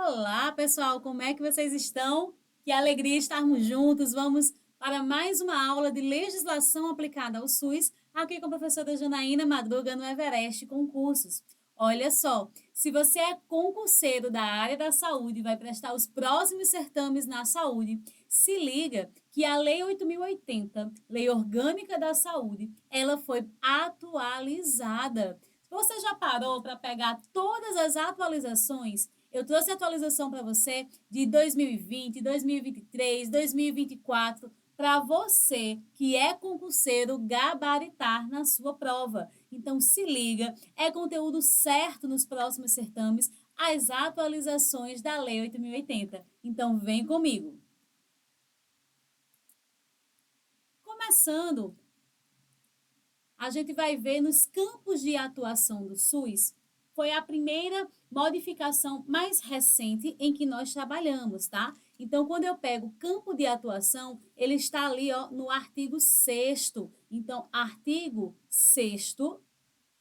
Olá, pessoal, como é que vocês estão? Que alegria estarmos juntos. Vamos para mais uma aula de legislação aplicada ao SUS, aqui com a professora Janaína Madruga no Everest Concursos. Olha só, se você é concurseiro da área da saúde e vai prestar os próximos certames na saúde, se liga que a Lei 8.080, Lei Orgânica da Saúde, ela foi atualizada. Você já parou para pegar todas as atualizações? Eu trouxe atualização para você de 2020, 2023, 2024, para você que é concurseiro gabaritar na sua prova. Então, se liga, é conteúdo certo nos próximos certames, as atualizações da Lei 8.080. Então, vem comigo. Começando, a gente vai ver nos campos de atuação do SUS, foi a primeira modificação mais recente em que nós trabalhamos, tá? Então, quando eu pego campo de atuação, ele está ali, ó, no artigo 6º. Então, artigo 6º, vou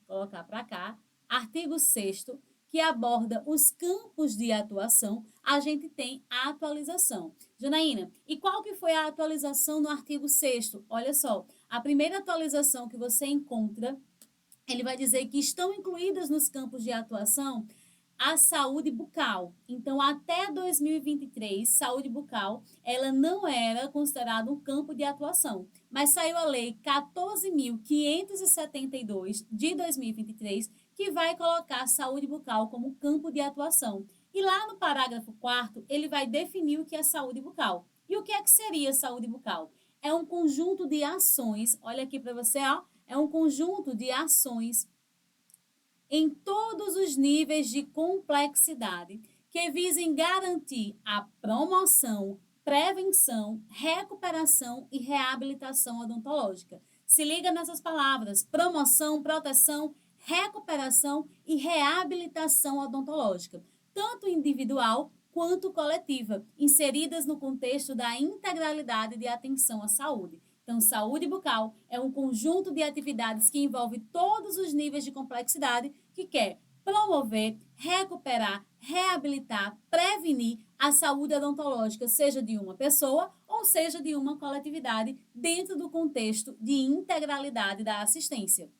colocar para cá, artigo 6º, que aborda os campos de atuação, a gente tem a atualização. Janaína, e qual que foi a atualização no artigo 6º? Olha só, a primeira atualização que você encontra, ele vai dizer que estão incluídas nos campos de atuação a saúde bucal. Então, até 2023, saúde bucal, ela não era considerada um campo de atuação. Mas saiu a Lei 14.572 de 2023, que vai colocar a saúde bucal como campo de atuação. E lá no parágrafo 4º, ele vai definir o que é saúde bucal. E o que é que seria saúde bucal? É um conjunto de ações, olha aqui para você, ó, é um conjunto de ações em todos os níveis de complexidade que visem garantir a promoção, prevenção, recuperação e reabilitação odontológica. Se liga nessas palavras: promoção, proteção, recuperação e reabilitação odontológica, tanto individual quanto coletiva, inseridas no contexto da integralidade de atenção à saúde. Então, saúde bucal é um conjunto de atividades que envolve todos os níveis de complexidade que quer promover, recuperar, reabilitar, prevenir a saúde odontológica, seja de uma pessoa ou seja de uma coletividade, dentro do contexto de integralidade da assistência.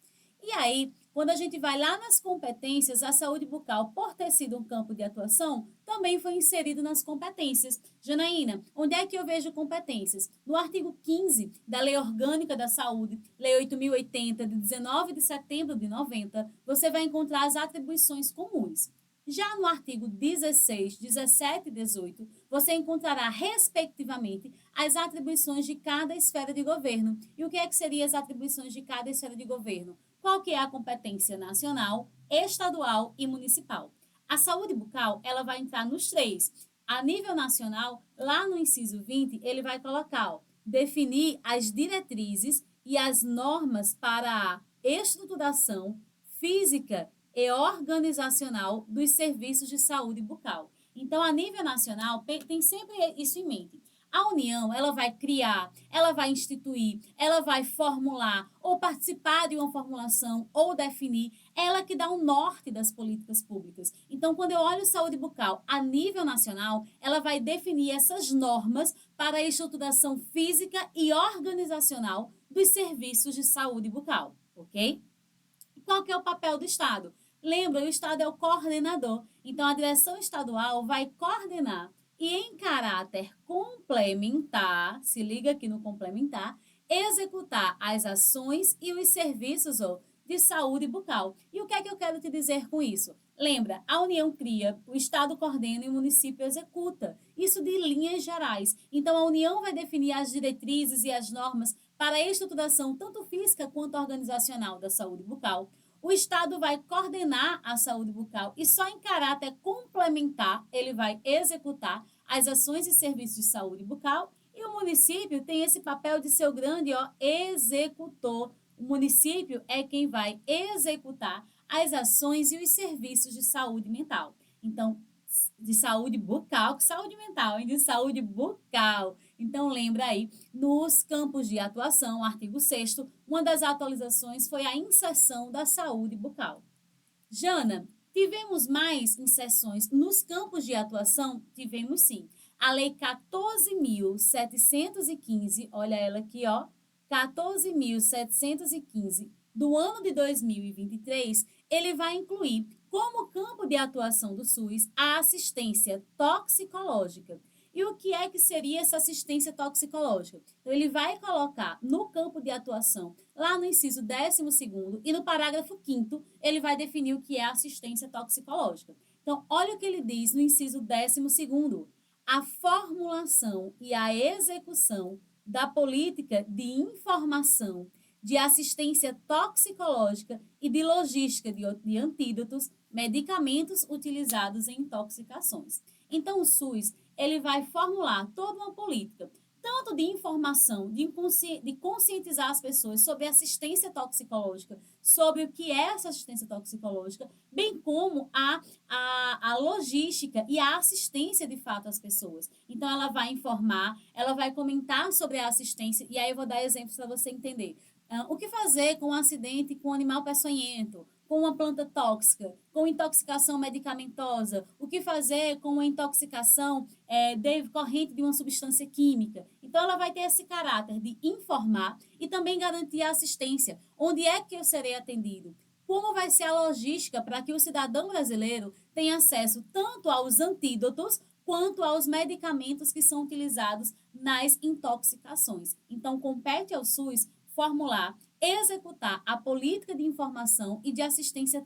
E aí, quando a gente vai lá nas competências, a saúde bucal, por ter sido um campo de atuação, também foi inserido nas competências. Janaína, onde é que eu vejo competências? No artigo 15 da Lei Orgânica da Saúde, Lei 8.080, de 19 de setembro de 90, você vai encontrar as atribuições comuns. Já no artigo 16, 17 e 18, você encontrará, respectivamente, as atribuições de cada esfera de governo. E o que é que seriam as atribuições de cada esfera de governo? Qual que é a competência nacional, estadual e municipal? A saúde bucal, ela vai entrar nos três. A nível nacional, lá no inciso 20, ele vai colocar, ó, definir as diretrizes e as normas para a estruturação física e organizacional dos serviços de saúde bucal. Então, a nível nacional, tem sempre isso em mente. A União, ela vai criar, ela vai instituir, ela vai formular ou participar de uma formulação ou definir, ela que dá o norte das políticas públicas. Então, quando eu olho saúde bucal a nível nacional, ela vai definir essas normas para a estruturação física e organizacional dos serviços de saúde bucal, ok? Qual que é o papel do Estado? Lembra, o Estado é o coordenador. Então, a direção estadual vai coordenar e, em caráter complementar, se liga aqui no complementar, executar as ações e os serviços de saúde bucal. E o que é que eu quero te dizer com isso? Lembra, a União cria, o Estado coordena e o município executa. Isso de linhas gerais. Então, a União vai definir as diretrizes e as normas para a estruturação tanto física quanto organizacional da saúde bucal. O Estado vai coordenar a saúde bucal e só em caráter complementar ele vai executar as ações e serviços de saúde bucal, e o município tem esse papel de ser o grande executor. O município é quem vai executar as ações e os serviços de saúde mental. Então, de saúde bucal, que saúde mental, hein? De saúde bucal. Então, lembra aí, nos campos de atuação, artigo 6º, uma das atualizações foi a inserção da saúde bucal. Jana, Tivemos mais inserções nos campos de atuação? Tivemos sim. A Lei 14.715, olha ela aqui, ó, 14.715 do ano de 2023, ele vai incluir como campo de atuação do SUS a assistência toxicológica. E o que é que seria essa assistência toxicológica? Então, ele vai colocar no campo de atuação, lá no inciso 12º e no parágrafo 5º, ele vai definir o que é assistência toxicológica. Então, olha o que ele diz no inciso 12º. A formulação e a execução da política de informação, de assistência toxicológica e de logística de antídotos, medicamentos utilizados em intoxicações. Então, o SUS ele vai formular toda uma política, tanto de informação, de conscientizar as pessoas sobre assistência toxicológica, sobre o que é essa assistência toxicológica, bem como a logística e a assistência de fato às pessoas. Então, ela vai informar, ela vai comentar sobre a assistência, e aí eu vou dar exemplos para você entender. O que fazer com um acidente com um animal peçonhento, com uma planta tóxica, com intoxicação medicamentosa, o que fazer com uma intoxicação decorrente de uma substância química. Então, ela vai ter esse caráter de informar e também garantir a assistência. Onde é que eu serei atendido? Como vai ser a logística para que o cidadão brasileiro tenha acesso tanto aos antídotos quanto aos medicamentos que são utilizados nas intoxicações. Então, compete ao SUS formular, executar a política de informação e de assistência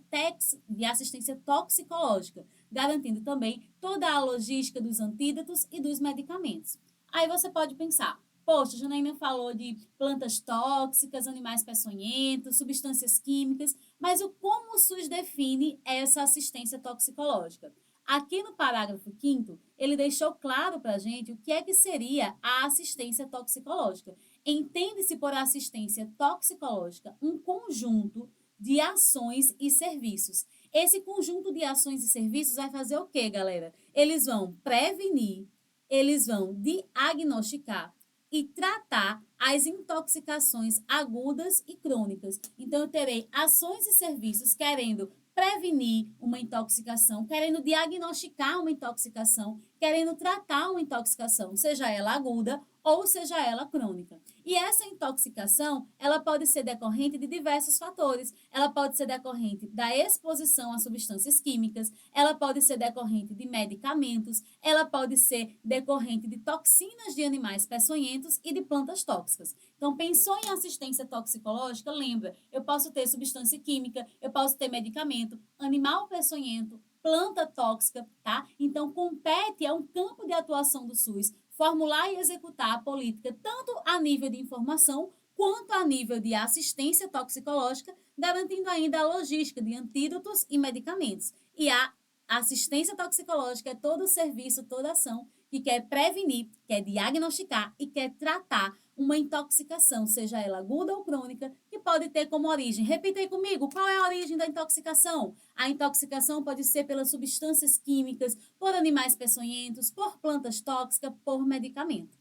toxicológica, garantindo também toda a logística dos antídotos e dos medicamentos. Aí você pode pensar, poxa, Janaína falou de plantas tóxicas, animais peçonhentos, substâncias químicas, mas como o SUS define essa assistência toxicológica? Aqui no parágrafo 5º, ele deixou claro para a gente o que é que seria a assistência toxicológica. Entende-se por assistência toxicológica um conjunto de ações e serviços. Esse conjunto de ações e serviços vai fazer o quê, galera? Eles vão prevenir, eles vão diagnosticar e tratar as intoxicações agudas e crônicas. Então, eu terei ações e serviços querendo prevenir uma intoxicação, querendo diagnosticar uma intoxicação, querendo tratar uma intoxicação, seja ela aguda ou seja ela crônica. E essa intoxicação, ela pode ser decorrente de diversos fatores. Ela pode ser decorrente da exposição a substâncias químicas, ela pode ser decorrente de medicamentos, ela pode ser decorrente de toxinas de animais peçonhentos e de plantas tóxicas. Então, pensou em assistência toxicológica? Lembra, eu posso ter substância química, eu posso ter medicamento, animal peçonhento, planta tóxica, tá? Então, compete, é um campo de atuação do SUS, formular e executar a política tanto a nível de informação quanto a nível de assistência toxicológica, garantindo ainda a logística de antídotos e medicamentos. E a assistência toxicológica é todo o serviço, toda ação que quer prevenir, quer diagnosticar e quer tratar uma intoxicação, seja ela aguda ou crônica, que pode ter como origem. Repita aí comigo, qual é a origem da intoxicação? A intoxicação pode ser pelas substâncias químicas, por animais peçonhentos, por plantas tóxicas, por medicamento.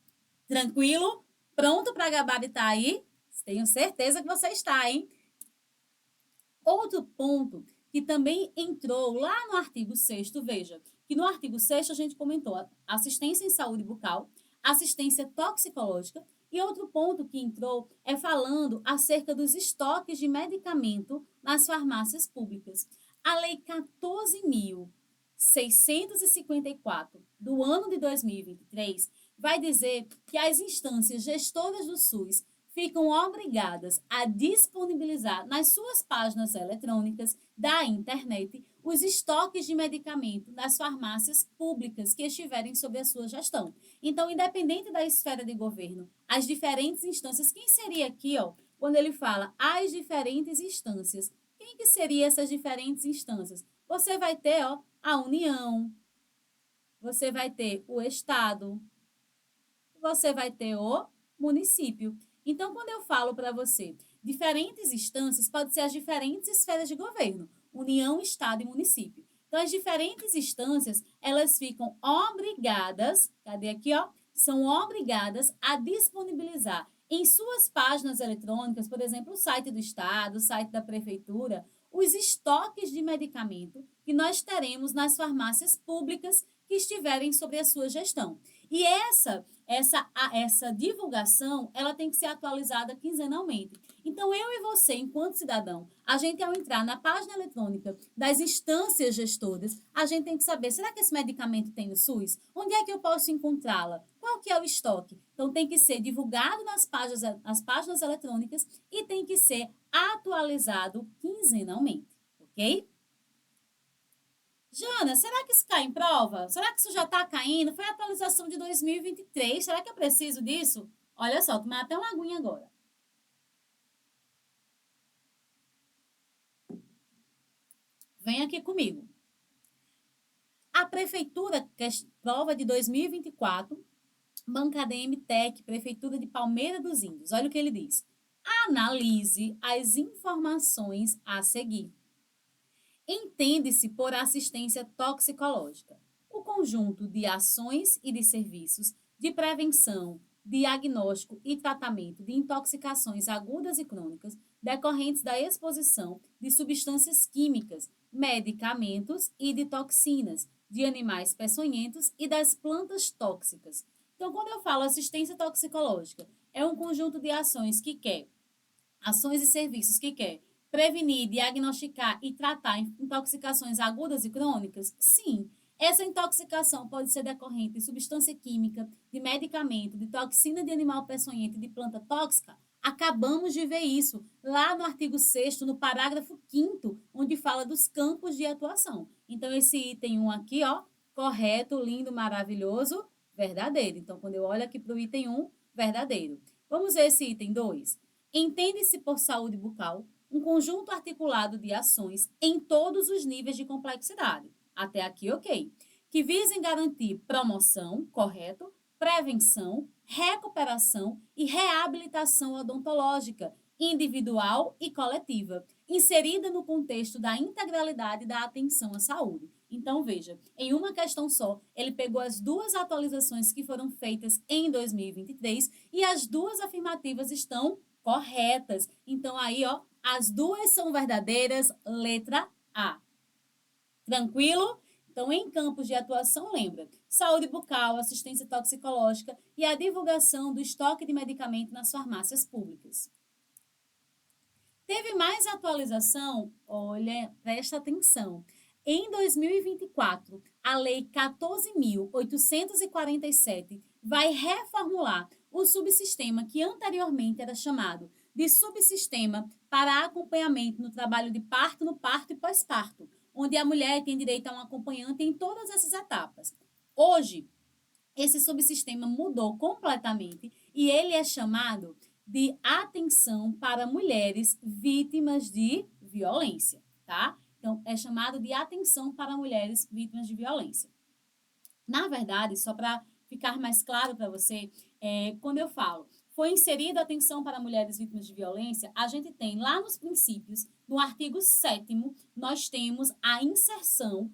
Tranquilo? Pronto para gabaritar aí? Tenho certeza que você está, hein? Outro ponto que também entrou lá no artigo 6º, veja, que no artigo 6º a gente comentou assistência em saúde bucal, assistência toxicológica, e outro ponto que entrou é falando acerca dos estoques de medicamento nas farmácias públicas. A Lei 14.654 do ano de 2023 vai dizer que as instâncias gestoras do SUS ficam obrigadas a disponibilizar nas suas páginas eletrônicas da internet os estoques de medicamento das farmácias públicas que estiverem sob a sua gestão. Então, independente da esfera de governo, as diferentes instâncias, quem seria aqui, ó, quando ele fala as diferentes instâncias, quem que seria essas diferentes instâncias? Você vai ter, ó, a União, você vai ter o Estado, você vai ter o município. Então, quando eu falo para você diferentes instâncias, pode ser as diferentes esferas de governo, União, Estado e município. Então, as diferentes instâncias, elas ficam obrigadas, cadê aqui, ó? São obrigadas a disponibilizar em suas páginas eletrônicas, por exemplo, o site do Estado, o site da Prefeitura, os estoques de medicamento que nós teremos nas farmácias públicas que estiverem sob a sua gestão. E essa divulgação, ela tem que ser atualizada quinzenalmente. Então, eu e você, enquanto cidadão, a gente, ao entrar na página eletrônica das instâncias gestoras, a gente tem que saber, será que esse medicamento tem no SUS? Onde é que eu posso encontrá-la? Qual que é o estoque? Então, tem que ser divulgado nas páginas eletrônicas e tem que ser atualizado quinzenalmente, ok? Jana, será que isso cai em prova? Será que isso já está caindo? Foi a atualização de 2023. Será que eu preciso disso? Olha só, tomar até uma aguinha agora. Vem aqui comigo. A prefeitura, que é prova de 2024, Bancada MTEC, Prefeitura de Palmeira dos Índios. Olha o que ele diz. Analise as informações a seguir. Entende-se por assistência toxicológica o conjunto de ações e de serviços de prevenção, diagnóstico e tratamento de intoxicações agudas e crônicas decorrentes da exposição de substâncias químicas, medicamentos e de toxinas, de animais peçonhentos e das plantas tóxicas. Então, quando eu falo assistência toxicológica, é um conjunto de ações e serviços que quer prevenir, diagnosticar e tratar intoxicações agudas e crônicas? Sim. Essa intoxicação pode ser decorrente de substância química, de medicamento, de toxina de animal peçonhento e de planta tóxica. Acabamos de ver isso lá no artigo 6º, no parágrafo 5º, onde fala dos campos de atuação. Então, esse item 1 aqui, ó, correto, lindo, maravilhoso, verdadeiro. Então, quando eu olho aqui para o item 1, verdadeiro. Vamos ver esse item 2. Entende-se por saúde bucal um conjunto articulado de ações em todos os níveis de complexidade. Até aqui, ok. Que visem garantir promoção, correto, prevenção, recuperação e reabilitação odontológica, individual e coletiva, inserida no contexto da integralidade da atenção à saúde. Então, veja, em uma questão só, ele pegou as duas atualizações que foram feitas em 2023 e as duas afirmativas estão corretas. Então, aí, ó, as duas são verdadeiras, letra A. Tranquilo? Então, em campos de atuação, lembra, saúde bucal, assistência toxicológica e a divulgação do estoque de medicamento nas farmácias públicas. Teve mais atualização? Olha, presta atenção. Em 2024, a Lei 14.847 vai reformular o subsistema que anteriormente era chamado de subsistema para acompanhamento no trabalho de parto, no parto e pós-parto, onde a mulher tem direito a um acompanhante em todas essas etapas. Hoje, esse subsistema mudou completamente e ele é chamado de atenção para mulheres vítimas de violência, tá? Então, é chamado de atenção para mulheres vítimas de violência. Na verdade, só para ficar mais claro para você, quando eu falo foi inserida a atenção para mulheres vítimas de violência, a gente tem lá nos princípios, no artigo 7º, nós temos a inserção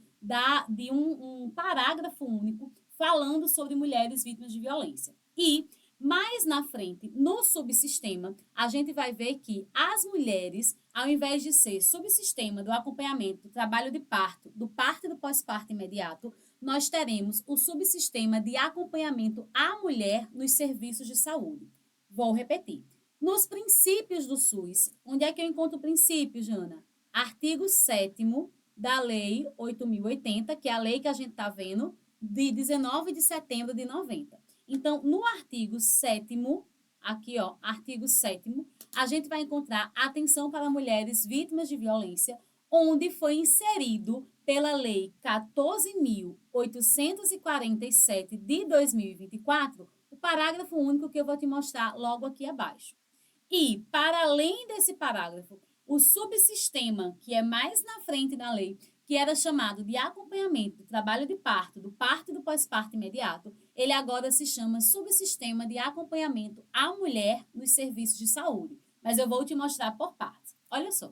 de um parágrafo único falando sobre mulheres vítimas de violência. E mais na frente, no subsistema, a gente vai ver que as mulheres, ao invés de ser subsistema do acompanhamento do trabalho de parto, do parto e do pós-parto imediato, nós teremos o subsistema de acompanhamento à mulher nos serviços de saúde. Vou repetir. Nos princípios do SUS, onde é que eu encontro o princípio, Jana? Artigo 7º da Lei 8.080, que é a lei que a gente está vendo, de 19 de setembro de 90. Então, no artigo 7º, aqui, ó, artigo 7º, a gente vai encontrar atenção para mulheres vítimas de violência, onde foi inserido pela Lei 14.847 de 2024, o parágrafo único que eu vou te mostrar logo aqui abaixo. E, para além desse parágrafo, o subsistema, que é mais na frente da lei, que era chamado de acompanhamento do trabalho de parto e do pós-parto imediato, ele agora se chama subsistema de acompanhamento à mulher nos serviços de saúde. Mas eu vou te mostrar por partes. Olha só.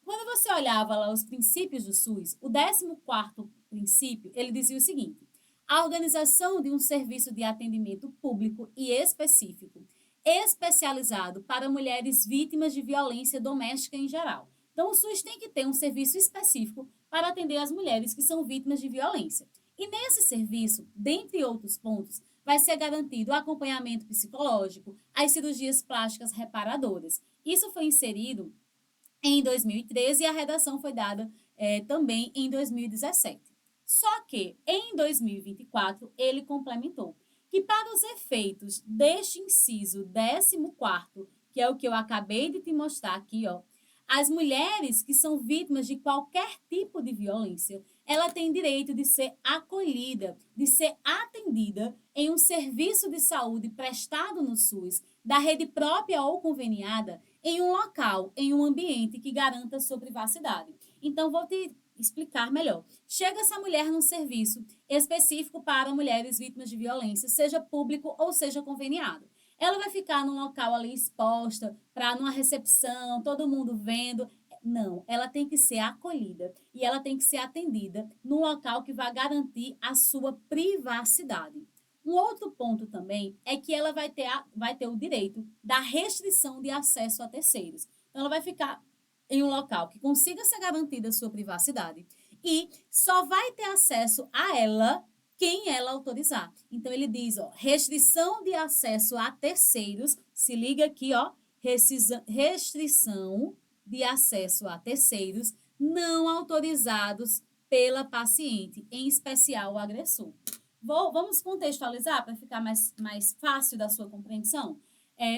Quando você olhava lá os princípios do SUS, o 14º princípio, ele dizia o seguinte: a organização de um serviço de atendimento público e específico, especializado para mulheres vítimas de violência doméstica em geral. Então, o SUS tem que ter um serviço específico para atender as mulheres que são vítimas de violência. E nesse serviço, dentre outros pontos, vai ser garantido o acompanhamento psicológico, as cirurgias plásticas reparadoras. Isso foi inserido em 2013 e a redação foi dada também em 2017. Só que, em 2024, ele complementou que para os efeitos deste inciso 14º, que é o que eu acabei de te mostrar aqui, ó, as mulheres que são vítimas de qualquer tipo de violência, ela tem direito de ser acolhida, de ser atendida em um serviço de saúde prestado no SUS, da rede própria ou conveniada, em um local, em um ambiente que garanta sua privacidade. Então, vou te explicar melhor. Chega essa mulher num serviço específico para mulheres vítimas de violência, seja público ou seja conveniado. Ela vai ficar num local ali exposta, para numa recepção, todo mundo vendo. Não, ela tem que ser acolhida e ela tem que ser atendida num local que vai garantir a sua privacidade. Um outro ponto também é que ela vai ter o direito da restrição de acesso a terceiros. Então, ela vai ficar em um local que consiga ser garantida a sua privacidade e só vai ter acesso a ela quem ela autorizar. Então, ele diz, ó, restrição de acesso a terceiros, se liga aqui, ó, restrição de acesso a terceiros não autorizados pela paciente, em especial o agressor. Vamos contextualizar para ficar mais fácil da sua compreensão?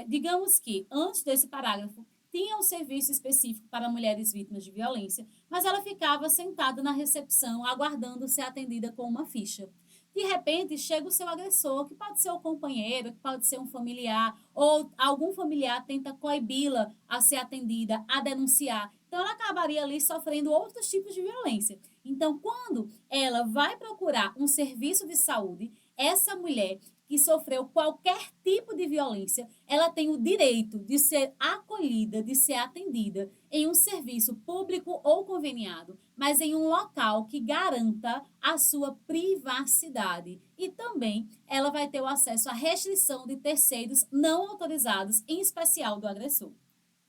Digamos que, antes desse parágrafo, tinha um serviço específico para mulheres vítimas de violência, mas ela ficava sentada na recepção, aguardando ser atendida com uma ficha. De repente, chega o seu agressor, que pode ser o companheiro, que pode ser um familiar, ou algum familiar tenta coibi-la a ser atendida, a denunciar. Então, ela acabaria ali sofrendo outros tipos de violência. Então, quando ela vai procurar um serviço de saúde, essa mulher que sofreu qualquer tipo de violência, ela tem o direito de ser acolhida, de ser atendida em um serviço público ou conveniado, mas em um local que garanta a sua privacidade. E também ela vai ter o acesso à restrição de terceiros não autorizados, em especial do agressor.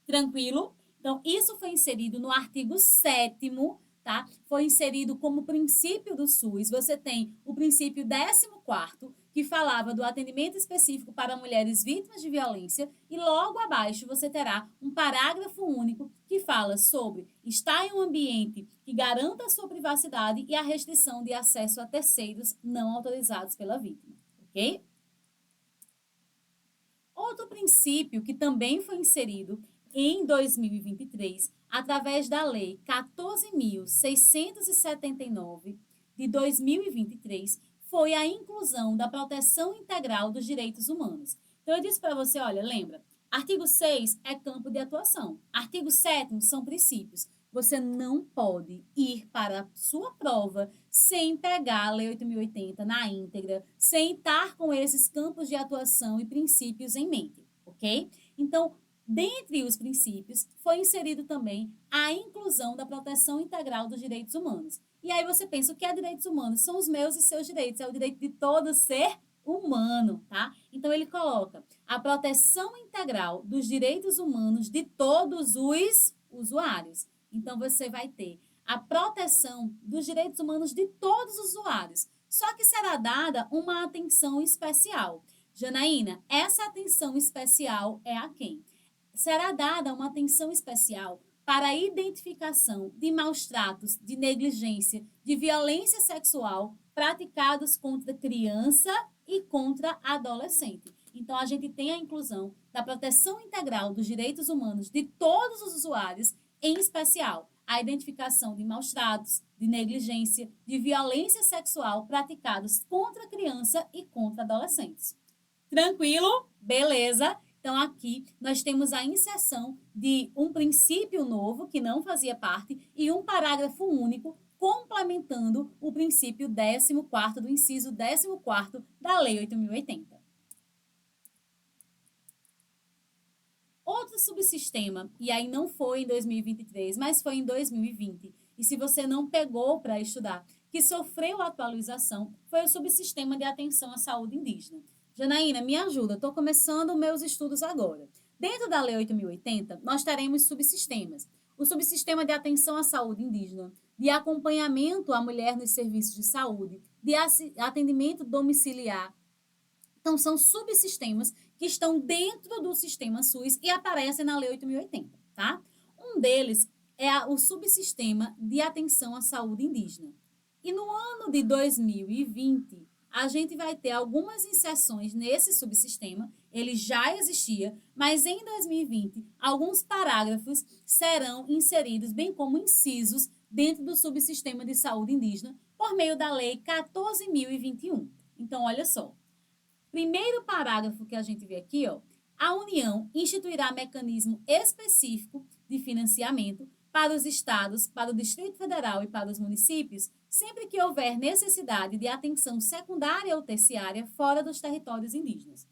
Tranquilo? Então, isso foi inserido no artigo 7º, tá? Foi inserido como princípio do SUS. Você tem o princípio 14º, que falava do atendimento específico para mulheres vítimas de violência, e logo abaixo você terá um parágrafo único que fala sobre estar em um ambiente que garanta a sua privacidade e a restrição de acesso a terceiros não autorizados pela vítima, ok? Outro princípio que também foi inserido em 2023, através da Lei 14.679 de 2023, foi a inclusão da proteção integral dos direitos humanos. Então, eu disse para você, olha, lembra, artigo 6 é campo de atuação, artigo 7º são princípios. Você não pode ir para a sua prova sem pegar a Lei 8.080 na íntegra, sem estar com esses campos de atuação e princípios em mente, ok? Então, dentre os princípios, foi inserido também a inclusão da proteção integral dos direitos humanos. E aí você pensa, o que é direitos humanos? São os meus e seus direitos, é o direito de todo ser humano, tá? Então, ele coloca a proteção integral dos direitos humanos de todos os usuários. Então, você vai ter a proteção dos direitos humanos de todos os usuários, só que será dada uma atenção especial. Janaína, essa atenção especial é a quem? Será dada uma atenção especial para a identificação de maus-tratos, de negligência, de violência sexual praticados contra criança e contra adolescente. Então, a gente tem a inclusão da proteção integral dos direitos humanos de todos os usuários, em especial a identificação de maus-tratos, de negligência, de violência sexual praticados contra criança e contra adolescentes. Tranquilo? Beleza? Então, aqui nós temos a inserção de um princípio novo, que não fazia parte, e um parágrafo único, complementando o princípio 14º, do inciso 14º da Lei 8.080. Outro subsistema, e aí não foi em 2023, mas foi em 2020, e se você não pegou para estudar, que sofreu atualização, foi o subsistema de atenção à saúde indígena. Janaína, me ajuda, estou começando meus estudos agora. Dentro da Lei 8.080, nós teremos subsistemas. o subsistema de atenção à saúde indígena, de acompanhamento à mulher nos serviços de saúde, de atendimento domiciliar. Então, são subsistemas que estão dentro do sistema SUS e aparecem na Lei 8.080, tá? Um deles é o subsistema de atenção à saúde indígena. E no ano de 2020, a gente vai ter algumas inserções nesse subsistema, ele já existia, mas em 2020, alguns parágrafos serão inseridos, bem como incisos, dentro do subsistema de saúde indígena, por meio da Lei 14.021. Então, olha só. Primeiro parágrafo que a gente vê aqui, ó, a União instituirá mecanismo específico de financiamento para os estados, para o Distrito Federal e para os municípios, sempre que houver necessidade de atenção secundária ou terciária fora dos territórios indígenas.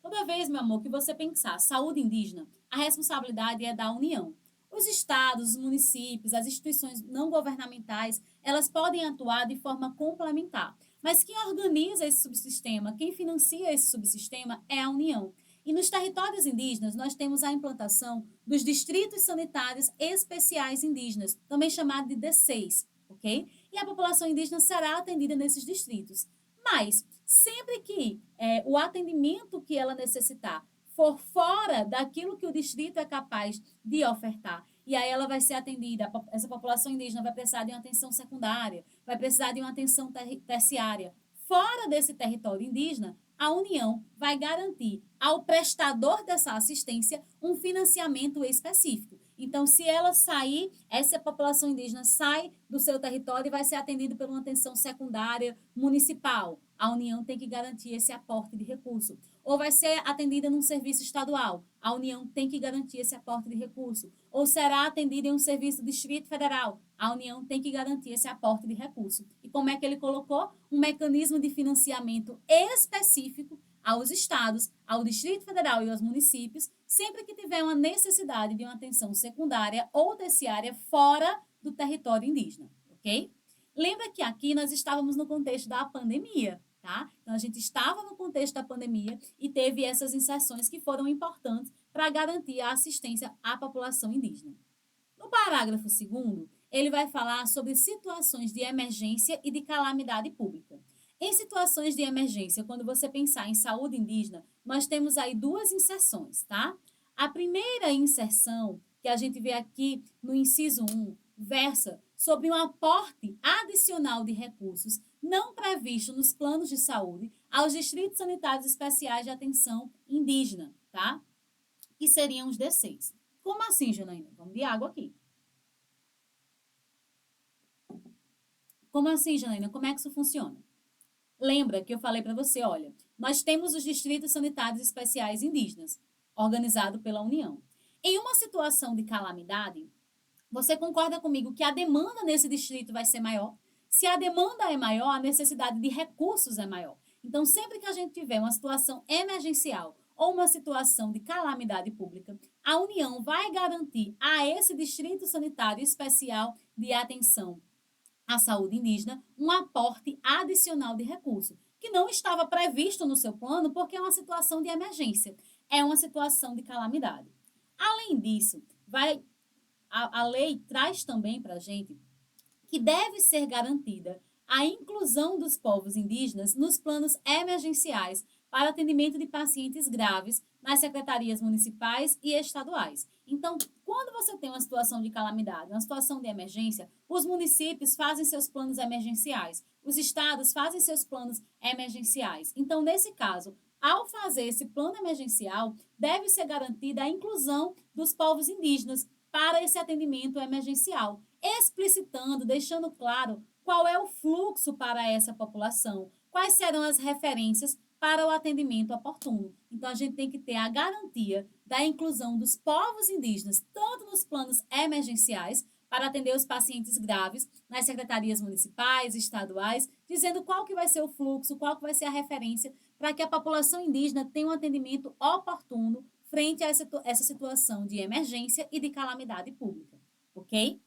Toda vez, meu amor, que você pensar saúde indígena, a responsabilidade é da União. Os estados, os municípios, as instituições não governamentais, elas podem atuar de forma complementar. Mas quem organiza esse subsistema, quem financia esse subsistema é a União. E nos territórios indígenas, nós temos a implantação dos distritos sanitários especiais indígenas, também chamado de D6, ok? E a população indígena será atendida nesses distritos. Mas, sempre que o atendimento que ela necessitar for fora daquilo que o distrito é capaz de ofertar, e aí ela vai ser atendida, essa população indígena vai precisar de uma atenção secundária, vai precisar de uma atenção terciária. Fora desse território indígena, a União vai garantir ao prestador dessa assistência um financiamento específico. Então, se ela sair, essa população indígena sai do seu território e vai ser atendida por uma atenção secundária municipal. A União tem que garantir esse aporte de recurso. Ou vai ser atendida num serviço estadual. A União tem que garantir esse aporte de recurso. Ou será atendida em um serviço do Distrito Federal. A União tem que garantir esse aporte de recurso. E como é que ele colocou? Um mecanismo de financiamento específico aos estados, ao Distrito Federal e aos municípios, sempre que tiver uma necessidade de uma atenção secundária ou terciária fora do território indígena, ok? Lembra que aqui nós estávamos no contexto da pandemia, tá? Então, a gente estava no contexto da pandemia e teve essas inserções que foram importantes para garantir a assistência à população indígena. No parágrafo 2º, ele vai falar sobre situações de emergência e de calamidade pública. Em situações de emergência, quando você pensar em saúde indígena, nós temos aí duas inserções, tá? A primeira inserção, que a gente vê aqui no inciso 1, versa sobre um aporte adicional de recursos não previsto nos planos de saúde aos distritos sanitários especiais de atenção indígena, tá? Que seriam os D6. Como assim, Janaína? Vamos de água aqui. Como assim, Janaína? Como é que isso funciona? Lembra que eu falei para você, olha, nós temos os distritos sanitários especiais indígenas, organizado pela União. Em uma situação de calamidade, você concorda comigo que a demanda nesse distrito vai ser maior? Se a demanda é maior, a necessidade de recursos é maior. Então, sempre que a gente tiver uma situação emergencial ou uma situação de calamidade pública, a União vai garantir a esse distrito sanitário especial de atenção à saúde indígena um aporte adicional de recurso, que não estava previsto no seu plano porque é uma situação de emergência, é uma situação de calamidade. Além disso, a lei traz também para a gente que deve ser garantida a inclusão dos povos indígenas nos planos emergenciais para atendimento de pacientes graves nas secretarias municipais e estaduais. Então, quando você tem uma situação de calamidade, uma situação de emergência, os municípios fazem seus planos emergenciais, os estados fazem seus planos emergenciais. Então, nesse caso, ao fazer esse plano emergencial, deve ser garantida a inclusão dos povos indígenas para esse atendimento emergencial, explicitando, deixando claro qual é o fluxo para essa população, quais serão as referências para o atendimento oportuno. Então, a gente tem que ter a garantia da inclusão dos povos indígenas, tanto nos planos emergenciais, para atender os pacientes graves, nas secretarias municipais, estaduais, dizendo qual que vai ser o fluxo, qual que vai ser a referência, para que a população indígena tenha um atendimento oportuno frente a essa situação de emergência e de calamidade pública, ok?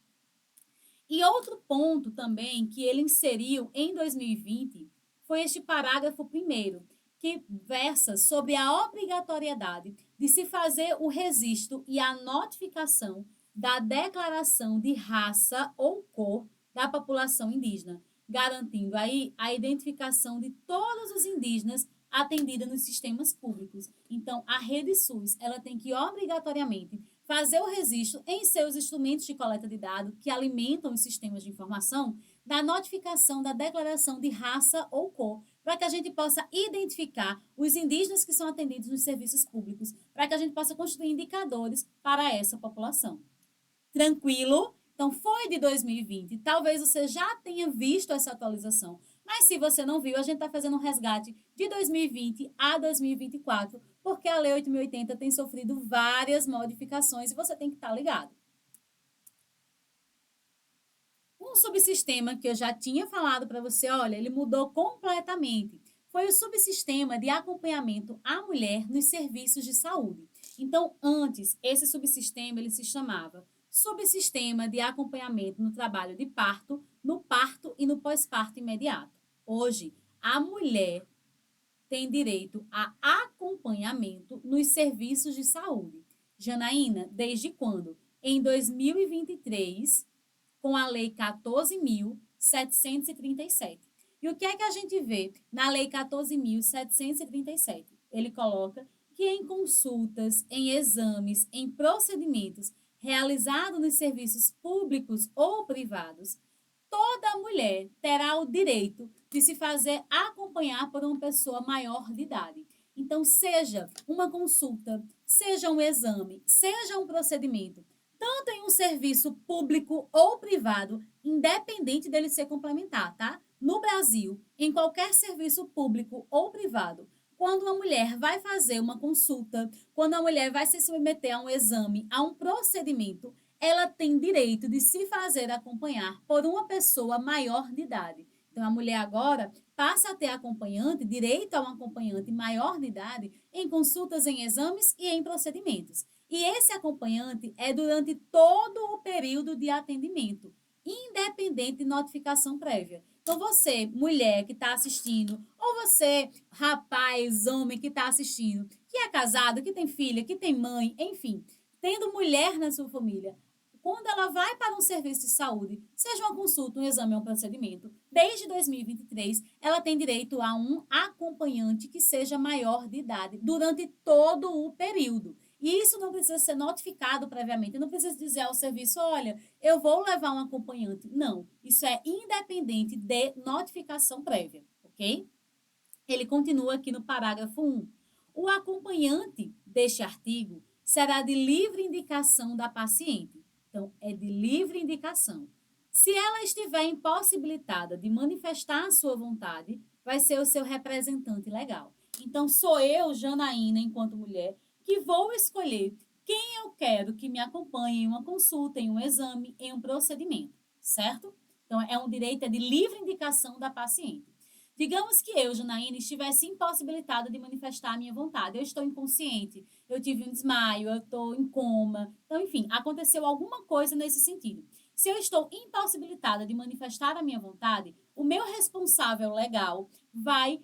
E outro ponto também que ele inseriu em 2020 foi este parágrafo 1º, que versa sobre a obrigatoriedade de se fazer o registro e a notificação da declaração de raça ou cor da população indígena, garantindo aí a identificação de todos os indígenas atendida nos sistemas públicos. Então, a Rede SUS, ela tem que obrigatoriamente fazer o registro em seus instrumentos de coleta de dados que alimentam os sistemas de informação da notificação da declaração de raça ou cor, para que a gente possa identificar os indígenas que são atendidos nos serviços públicos, para que a gente possa construir indicadores para essa população. Tranquilo? Então, foi de 2020. Talvez você já tenha visto essa atualização, mas se você não viu, a gente está fazendo um resgate de 2020 a 2024, porque a Lei 8.080 tem sofrido várias modificações e você tem que estar ligado. Um subsistema que eu já tinha falado para você, olha, ele mudou completamente. Foi o subsistema de acompanhamento à mulher nos serviços de saúde. Então, antes, esse subsistema ele se chamava Subsistema de Acompanhamento no Trabalho de Parto, no Parto e no Pós-Parto Imediato. Hoje, a mulher tem direito a acompanhamento nos serviços de saúde. Janaína, desde quando? Em 2023, com a Lei 14.737. E o que é que a gente vê na Lei 14.737? Ele coloca que em consultas, em exames, em procedimentos realizados nos serviços públicos ou privados, toda mulher terá o direito de se fazer acompanhar por uma pessoa maior de idade. Então, seja uma consulta, seja um exame, seja um procedimento, tanto em um serviço público ou privado, independente dele ser complementar, tá? No Brasil, em qualquer serviço público ou privado, quando uma mulher vai fazer uma consulta, quando a mulher vai se submeter a um exame, a um procedimento, ela tem direito de se fazer acompanhar por uma pessoa maior de idade. Então, a mulher agora passa a ter acompanhante, direito a um acompanhante maior de idade, em consultas, em exames e em procedimentos. E esse acompanhante é durante todo o período de atendimento, independente de notificação prévia. Então, você, mulher que está assistindo, ou você, rapaz, homem que está assistindo, que é casado, que tem filha, que tem mãe, enfim, tendo mulher na sua família, quando ela vai para um serviço de saúde, seja uma consulta, um exame ou um procedimento, desde 2023, ela tem direito a um acompanhante que seja maior de idade durante todo o período. E isso não precisa ser notificado previamente, não precisa dizer ao serviço, olha, eu vou levar um acompanhante. Não, isso é independente de notificação prévia, ok? Ele continua aqui no parágrafo 1. O acompanhante deste artigo será de livre indicação da paciente. Então, é de livre indicação. Se ela estiver impossibilitada de manifestar a sua vontade, vai ser o seu representante legal. Então, sou eu, Janaína, enquanto mulher, que vou escolher quem eu quero que me acompanhe em uma consulta, em um exame, em um procedimento, certo? Então, é um direito de livre indicação da paciente. Digamos que eu, Janaína, estivesse impossibilitada de manifestar a minha vontade. Eu estou inconsciente, eu tive um desmaio, eu estou em coma. Então, enfim, aconteceu alguma coisa nesse sentido. Se eu estou impossibilitada de manifestar a minha vontade, o meu responsável legal vai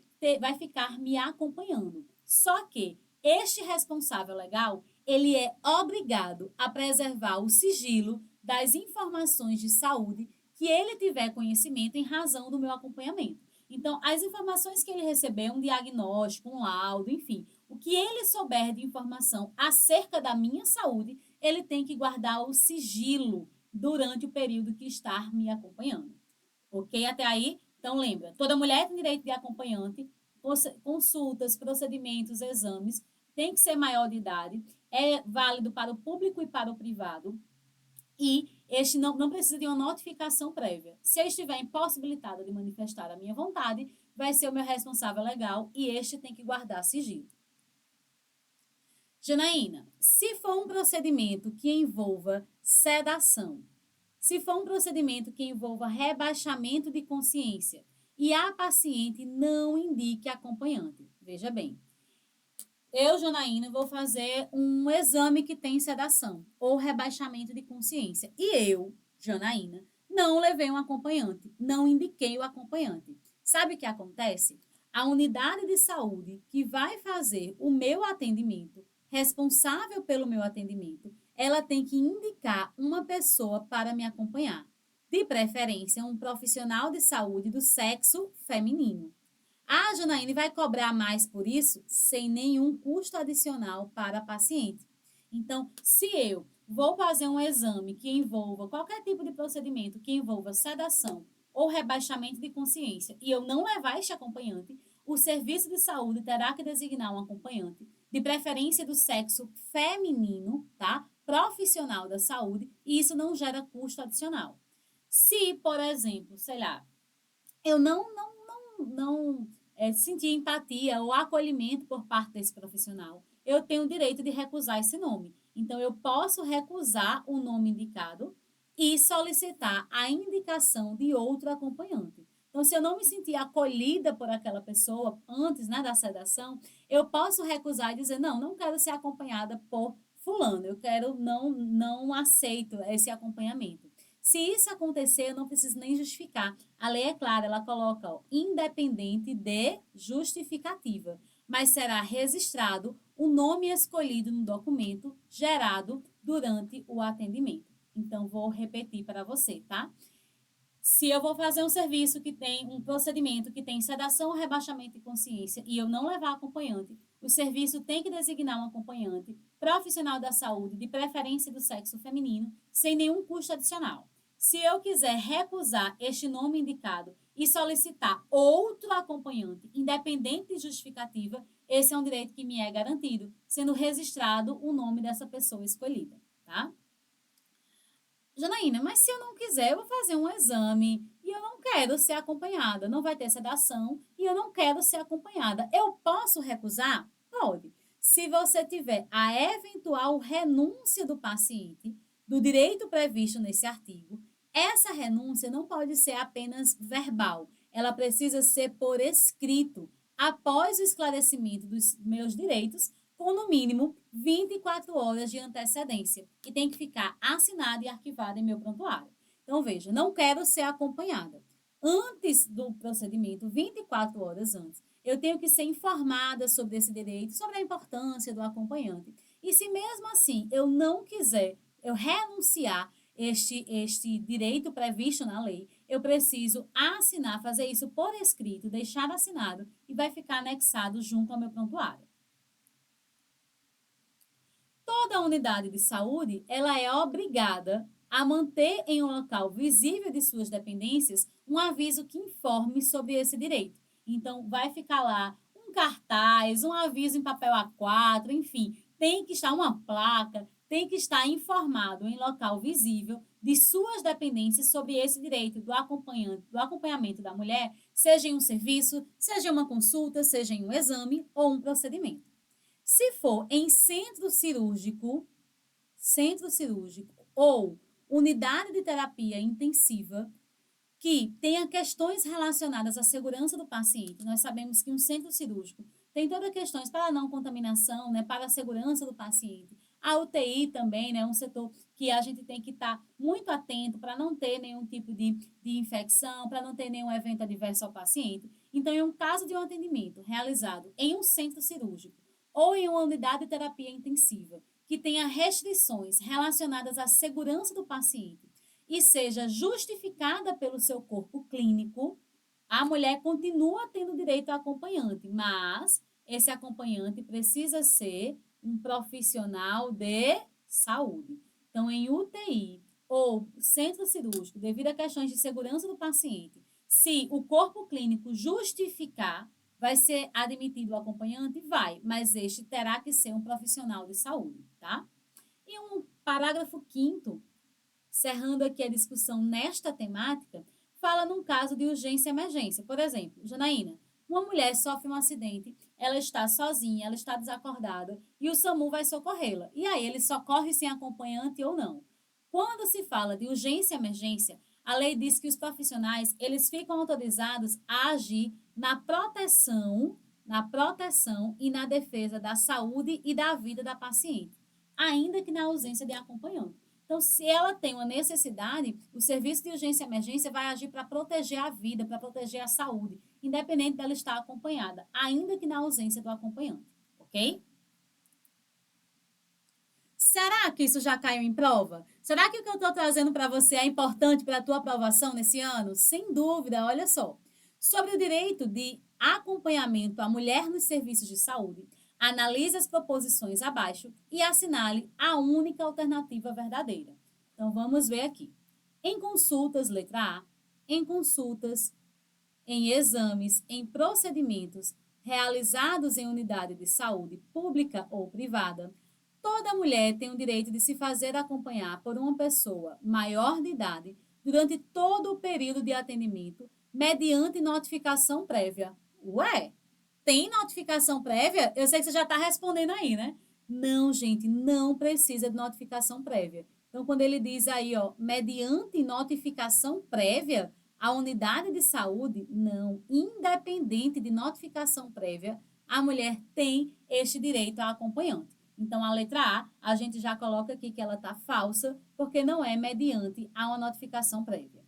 ficar me acompanhando. Só que este responsável legal, ele é obrigado a preservar o sigilo das informações de saúde que ele tiver conhecimento em razão do meu acompanhamento. Então, as informações que ele recebeu, um diagnóstico, um laudo, enfim, o que ele souber de informação acerca da minha saúde, ele tem que guardar o sigilo durante o período que está me acompanhando. Ok? Até aí? Então, lembra, toda mulher tem direito de acompanhante, consultas, procedimentos, exames, tem que ser maior de idade, é válido para o público e para o privado, e este não precisa de uma notificação prévia. Se eu estiver impossibilitada de manifestar a minha vontade, vai ser o meu responsável legal e este tem que guardar sigilo. Janaína, se for um procedimento que envolva sedação, se for um procedimento que envolva rebaixamento de consciência e a paciente não indique acompanhante, veja bem, eu, Janaína, vou fazer um exame que tem sedação ou rebaixamento de consciência. E eu, Janaína, não levei um acompanhante, não indiquei o acompanhante. Sabe o que acontece? A unidade de saúde que vai fazer o meu atendimento, responsável pelo meu atendimento, ela tem que indicar uma pessoa para me acompanhar. De preferência, um profissional de saúde do sexo feminino. A Janaíne vai cobrar mais por isso sem nenhum custo adicional para a paciente. Então, se eu vou fazer um exame que envolva qualquer tipo de procedimento que envolva sedação ou rebaixamento de consciência e eu não levar este acompanhante, o serviço de saúde terá que designar um acompanhante, de preferência do sexo feminino, tá? Profissional da saúde, e isso não gera custo adicional. Se, por exemplo, sei lá, eu não sentir empatia ou acolhimento por parte desse profissional, eu tenho o direito de recusar esse nome. Então, eu posso recusar o nome indicado e solicitar a indicação de outro acompanhante. Então, se eu não me sentir acolhida por aquela pessoa antes, né, da sedação, eu posso recusar e dizer, não quero ser acompanhada por fulano, eu quero, não aceito esse acompanhamento. Se isso acontecer, eu não preciso nem justificar. A lei é clara, ela coloca, ó, independente de justificativa, mas será registrado o nome escolhido no documento gerado durante o atendimento. Então, vou repetir para você, tá? Se eu vou fazer um serviço que tem um procedimento que tem sedação ou rebaixamento de consciência e eu não levar acompanhante, o serviço tem que designar um acompanhante profissional da saúde, de preferência do sexo feminino, sem nenhum custo adicional. Se eu quiser recusar este nome indicado e solicitar outro acompanhante, independente de justificativa, esse é um direito que me é garantido, sendo registrado o nome dessa pessoa escolhida, tá? Janaína, mas se eu não quiser, eu vou fazer um exame e eu não quero ser acompanhada, não vai ter sedação e eu não quero ser acompanhada. Eu posso recusar? Pode. Se você tiver a eventual renúncia do paciente do direito previsto nesse artigo, essa renúncia não pode ser apenas verbal, ela precisa ser por escrito, após o esclarecimento dos meus direitos com no mínimo 24 horas de antecedência, que tem que ficar assinada e arquivada em meu prontuário. Então, veja, não quero ser acompanhada. Antes do procedimento, 24 horas antes, eu tenho que ser informada sobre esse direito, sobre a importância do acompanhante. E se mesmo assim eu não quiser, eu renunciar este direito previsto na lei, eu preciso assinar, fazer isso por escrito, deixar assinado e vai ficar anexado junto ao meu prontuário. Toda unidade de saúde, ela é obrigada a manter em um local visível de suas dependências um aviso que informe sobre esse direito. Então, vai ficar lá um cartaz, um aviso em papel A4, enfim, tem que estar uma placa, tem que estar informado em local visível de suas dependências sobre esse direito do acompanhante, do acompanhamento da mulher, seja em um serviço, seja em uma consulta, seja em um exame ou um procedimento. Se for em centro cirúrgico ou unidade de terapia intensiva, que tenha questões relacionadas à segurança do paciente, nós sabemos que um centro cirúrgico tem todas as questões para a não contaminação, né, para a segurança do paciente. A UTI também, né, um setor que a gente tem que estar muito atento para não ter nenhum tipo de infecção, para não ter nenhum evento adverso ao paciente. Então, em um caso de um atendimento realizado em um centro cirúrgico ou em uma unidade de terapia intensiva, que tenha restrições relacionadas à segurança do paciente e seja justificada pelo seu corpo clínico, a mulher continua tendo direito a acompanhante, mas esse acompanhante precisa ser um profissional de saúde. Então, em UTI ou centro cirúrgico, devido a questões de segurança do paciente, se o corpo clínico justificar, vai ser admitido o acompanhante? Vai, mas este terá que ser um profissional de saúde, tá? E um parágrafo 5º, cerrando aqui a discussão nesta temática, fala num caso de urgência e emergência. Por exemplo, Janaína, uma mulher sofre um acidente, ela está sozinha, ela está desacordada e o SAMU vai socorrê-la. E aí, ele socorre sem acompanhante ou não? Quando se fala de urgência e emergência, a lei diz que os profissionais, eles ficam autorizados a agir na proteção e na defesa da saúde e da vida da paciente, ainda que na ausência de acompanhante. Então, se ela tem uma necessidade, o serviço de urgência e emergência vai agir para proteger a vida, para proteger a saúde, independente dela estar acompanhada, ainda que na ausência do acompanhante, ok? Será que isso já caiu em prova? Será que o que eu estou trazendo para você é importante para a tua aprovação nesse ano? Sem dúvida, olha só. Sobre o direito de acompanhamento à mulher nos serviços de saúde, analise as proposições abaixo e assinale a única alternativa verdadeira. Então, vamos ver aqui. Em consultas, letra A, em consultas, em exames, em procedimentos realizados em unidade de saúde pública ou privada, toda mulher tem o direito de se fazer acompanhar por uma pessoa maior de idade durante todo o período de atendimento, mediante notificação prévia. Ué, tem notificação prévia? Eu sei que você já está respondendo aí, né? Não, gente, não precisa de notificação prévia. Então, quando ele diz aí, ó, mediante notificação prévia, a unidade de saúde, não, independente de notificação prévia, a mulher tem este direito a acompanhante. Então, a letra A gente já coloca aqui que ela está falsa, porque não é mediante a uma notificação prévia.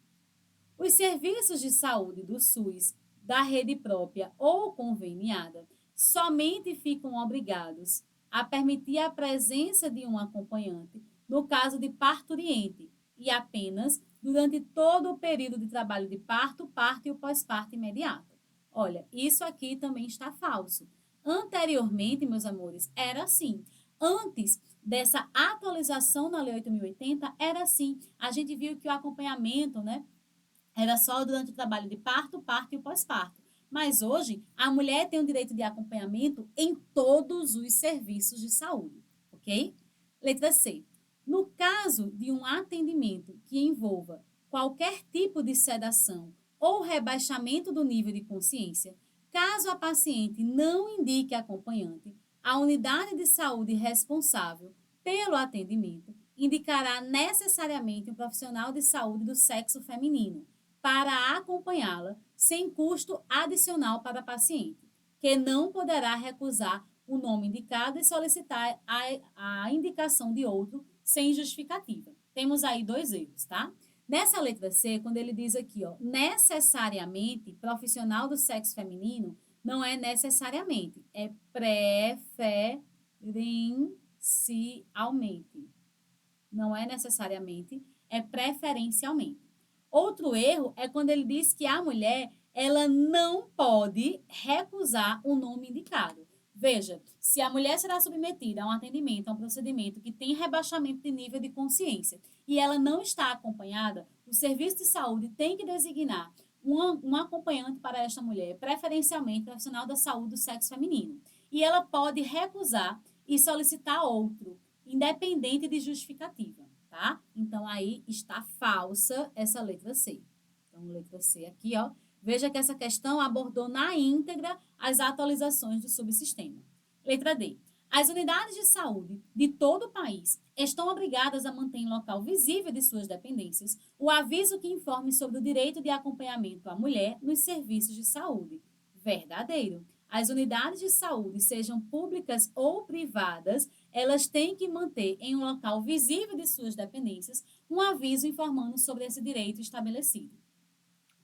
Os serviços de saúde do SUS, da rede própria ou conveniada, somente ficam obrigados a permitir a presença de um acompanhante no caso de parturiente e apenas durante todo o período de trabalho de parto, parto e o pós-parto imediato. Olha, isso aqui também está falso. Anteriormente, meus amores, era assim. Antes dessa atualização na Lei 8.080, era assim. A gente viu que o acompanhamento, né, era só durante o trabalho de parto, parto e o pós-parto. Mas hoje, a mulher tem o direito de acompanhamento em todos os serviços de saúde, ok? Letra C. No caso de um atendimento que envolva qualquer tipo de sedação ou rebaixamento do nível de consciência, caso a paciente não indique acompanhante, a unidade de saúde responsável pelo atendimento indicará necessariamente um profissional de saúde do sexo feminino para acompanhá-la sem custo adicional para a paciente, que não poderá recusar o nome indicado e solicitar a indicação de outro sem justificativa. Temos aí dois erros, tá? Nessa letra C, quando ele diz aqui, ó, necessariamente profissional do sexo feminino, não é necessariamente, é preferencialmente. Não é necessariamente, é preferencialmente. Outro erro é quando ele diz que a mulher ela não pode recusar o nome indicado. Veja, se a mulher será submetida a um atendimento, a um procedimento que tem rebaixamento de nível de consciência e ela não está acompanhada, o serviço de saúde tem que designar um acompanhante para esta mulher, preferencialmente profissional da saúde do sexo feminino. E ela pode recusar e solicitar outro, independente de justificativa, tá? Então, aí está falsa essa letra C. Então, letra C aqui, ó. Veja que essa questão abordou na íntegra as atualizações do subsistema. Letra D. As unidades de saúde de todo o país estão obrigadas a manter em local visível de suas dependências o aviso que informe sobre o direito de acompanhamento à mulher nos serviços de saúde. Verdadeiro. As unidades de saúde, sejam públicas ou privadas, elas têm que manter em um local visível de suas dependências um aviso informando sobre esse direito estabelecido.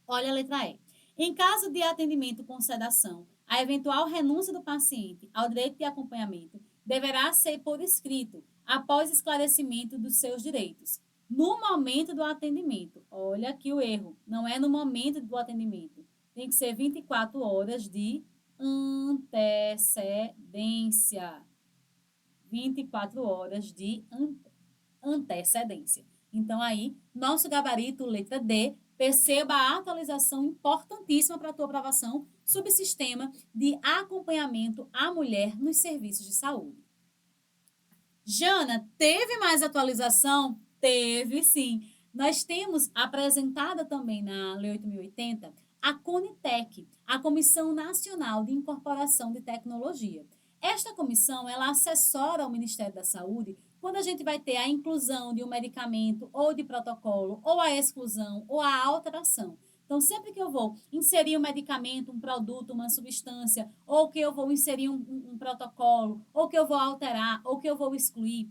Olha a letra E. Em caso de atendimento com sedação, a eventual renúncia do paciente ao direito de acompanhamento deverá ser por escrito, após esclarecimento dos seus direitos. No momento do atendimento, olha aqui o erro, não é no momento do atendimento, tem que ser 24 horas de antecedência. 24 horas de antecedência. Então, aí, nosso gabarito, letra D, perceba a atualização importantíssima para a tua aprovação, subsistema de acompanhamento à mulher nos serviços de saúde. Jana, teve mais atualização? Teve, sim. Nós temos apresentada também na Lei 8.080 a CONITEC, a Comissão Nacional de Incorporação de Tecnologia. Esta comissão, ela assessora o Ministério da Saúde quando a gente vai ter a inclusão de um medicamento ou de protocolo, ou a exclusão, ou a alteração. Então, sempre que eu vou inserir um medicamento, um produto, uma substância, ou que eu vou inserir um protocolo, ou que eu vou alterar, ou que eu vou excluir,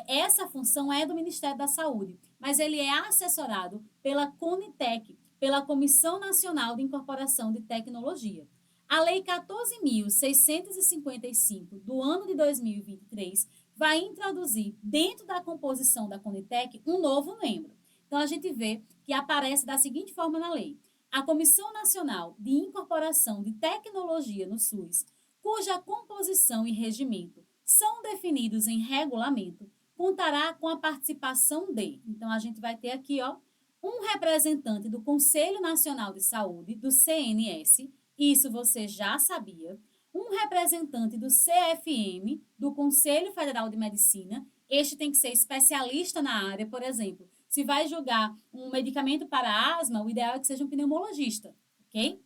essa função é do Ministério da Saúde, mas ele é assessorado pela CONITEC, pela Comissão Nacional de Incorporação de Tecnologia. A Lei 14.655, do ano de 2023, vai introduzir dentro da composição da Conitec um novo membro. Então, a gente vê que aparece da seguinte forma na lei: a Comissão Nacional de Incorporação de Tecnologia no SUS, cuja composição e regimento são definidos em regulamento, contará com a participação de. Então, a gente vai ter aqui, ó, um representante do Conselho Nacional de Saúde, do CNS, isso você já sabia, um representante do CFM, do Conselho Federal de Medicina, este tem que ser especialista na área, por exemplo, se vai julgar um medicamento para asma, o ideal é que seja um pneumologista, ok?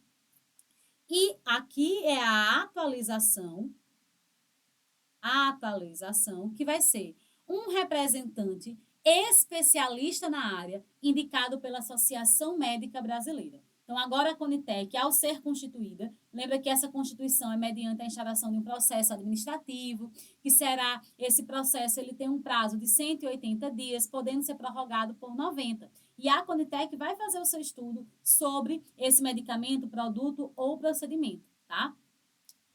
E aqui é a atualização, que vai ser um representante especialista na área, indicado pela Associação Médica Brasileira. Então, agora a Conitec, ao ser constituída, lembra que essa constituição é mediante a instauração de um processo administrativo, que será, esse processo ele tem um prazo de 180 dias, podendo ser prorrogado por 90. E a Conitec vai fazer o seu estudo sobre esse medicamento, produto ou procedimento, tá?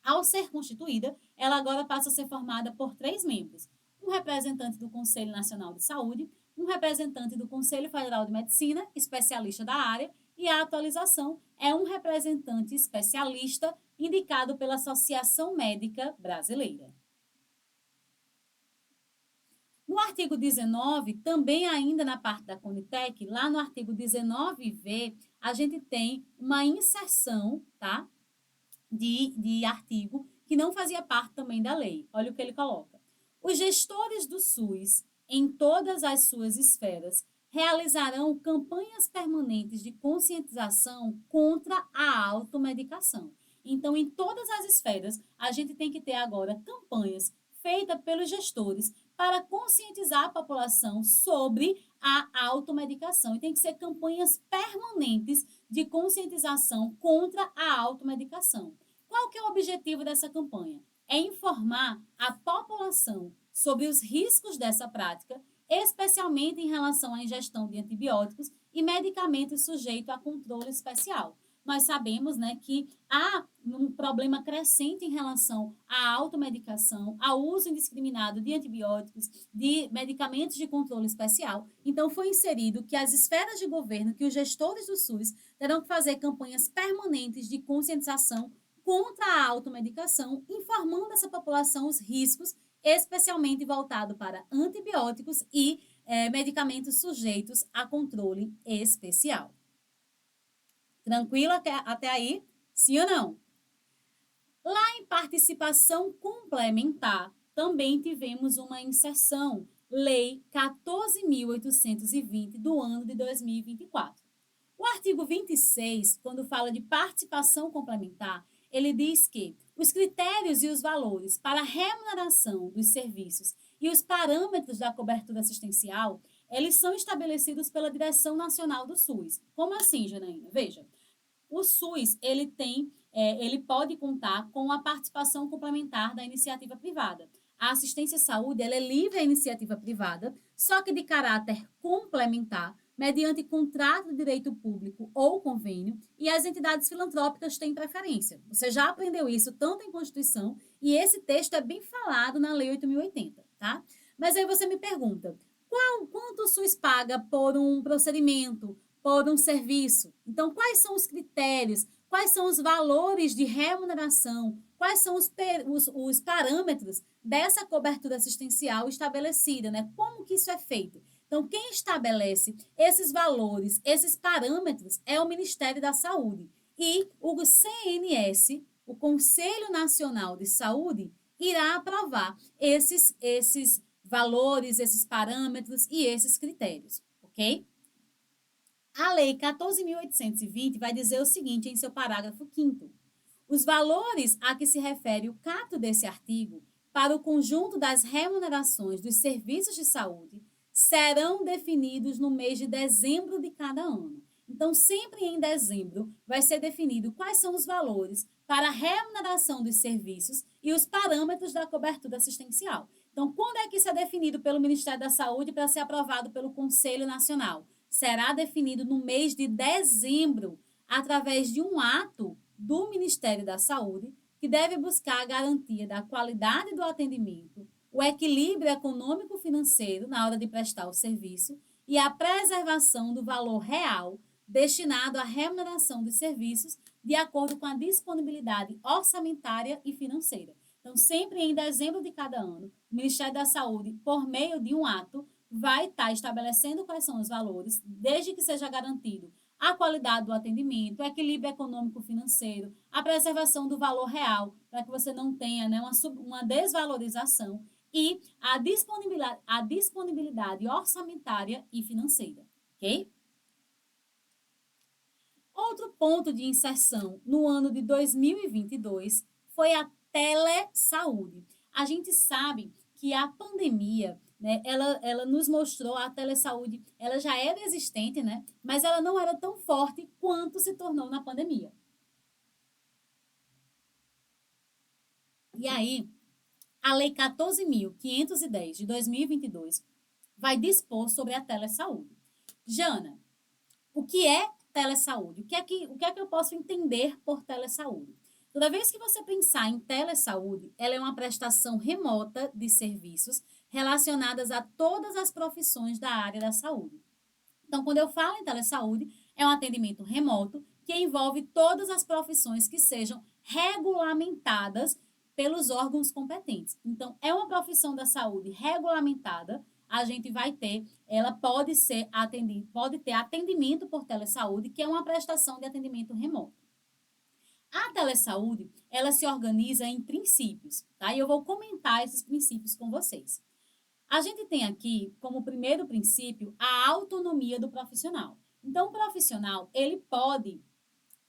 Ao ser constituída, ela agora passa a ser formada por 3 membros: um representante do Conselho Nacional de Saúde, um representante do Conselho Federal de Medicina, especialista da área, e a atualização é um representante especialista indicado pela Associação Médica Brasileira. No artigo 19, também ainda na parte da Conitec, lá no artigo 19V, a gente tem uma inserção, tá? De artigo que não fazia parte também da lei. Olha o que ele coloca: os gestores do SUS, em todas as suas esferas, realizarão campanhas permanentes de conscientização contra a automedicação. Então, em todas as esferas, a gente tem que ter agora campanhas feitas pelos gestores para conscientizar a população sobre a automedicação. E tem que ser campanhas permanentes de conscientização contra a automedicação. Qual que é o objetivo dessa campanha? É informar a população sobre os riscos dessa prática, especialmente em relação à ingestão de antibióticos e medicamentos sujeitos a controle especial. Nós sabemos, né, que há um problema crescente em relação à automedicação, ao uso indiscriminado de antibióticos, de medicamentos de controle especial. Então, foi inserido que as esferas de governo, que os gestores do SUS terão que fazer campanhas permanentes de conscientização contra a automedicação, informando essa população os riscos, especialmente voltado para antibióticos e medicamentos sujeitos a controle especial. Tranquilo até aí? Sim ou não? Lá em participação complementar, também tivemos uma inserção, Lei 14.820 do ano de 2024. O artigo 26, quando fala de participação complementar, ele diz que os critérios e os valores para a remuneração dos serviços e os parâmetros da cobertura assistencial, eles são estabelecidos pela Direção Nacional do SUS. Como assim, Janaína? Veja, o SUS, ele pode contar com a participação complementar da iniciativa privada. A assistência à saúde, ela é livre à iniciativa privada, só que de caráter complementar, mediante contrato de direito público ou convênio, e as entidades filantrópicas têm preferência. Você já aprendeu isso tanto em Constituição, e esse texto é bem falado na Lei 8.080, tá? Mas aí você me pergunta, quanto o SUS paga por um procedimento, por um serviço? Então, quais são os critérios, quais são os valores de remuneração, quais são os parâmetros dessa cobertura assistencial estabelecida, né? Como que isso é feito? Então, quem estabelece esses valores, esses parâmetros, é o Ministério da Saúde. E o CNS, o Conselho Nacional de Saúde, irá aprovar esses valores, esses parâmetros e esses critérios, ok? A Lei 14.820 vai dizer o seguinte em seu parágrafo 5º. Os valores a que se refere o caput desse artigo para o conjunto das remunerações dos serviços de saúde serão definidos no mês de dezembro de cada ano. Então, sempre em dezembro, vai ser definido quais são os valores para a remuneração dos serviços e os parâmetros da cobertura assistencial. Então, quando é que isso é definido pelo Ministério da Saúde para ser aprovado pelo Conselho Nacional? Será definido no mês de dezembro, através de um ato do Ministério da Saúde, que deve buscar a garantia da qualidade do atendimento, o equilíbrio econômico-financeiro na hora de prestar o serviço e a preservação do valor real destinado à remuneração dos serviços de acordo com a disponibilidade orçamentária e financeira. Então, sempre em dezembro de cada ano, o Ministério da Saúde, por meio de um ato, vai estar estabelecendo quais são os valores, desde que seja garantido a qualidade do atendimento, o equilíbrio econômico-financeiro, a preservação do valor real, para que você não tenha, né, uma desvalorização e a disponibilidade orçamentária e financeira, ok? Outro ponto de inserção no ano de 2022 foi a telesaúde. A gente sabe que a pandemia, né, ela nos mostrou, a telesaúde, ela já era existente, né, mas ela não era tão forte quanto se tornou na pandemia. E aí, a Lei 14.510 de 2022 vai dispor sobre a telesaúde. Jana, o que é telesaúde? O que é que eu posso entender por telesaúde? Toda vez que você pensar em telesaúde, ela é uma prestação remota de serviços relacionadas a todas as profissões da área da saúde. Então, quando eu falo em telesaúde, é um atendimento remoto que envolve todas as profissões que sejam regulamentadas pelos órgãos competentes. Então, é uma profissão da saúde regulamentada, a gente vai ter, ela pode ser atendida, pode ter atendimento por telesaúde, que é uma prestação de atendimento remoto. A telesaúde, ela se organiza em princípios, tá? E eu vou comentar esses princípios com vocês. A gente tem aqui, como primeiro princípio, a autonomia do profissional. Então, o profissional, ele pode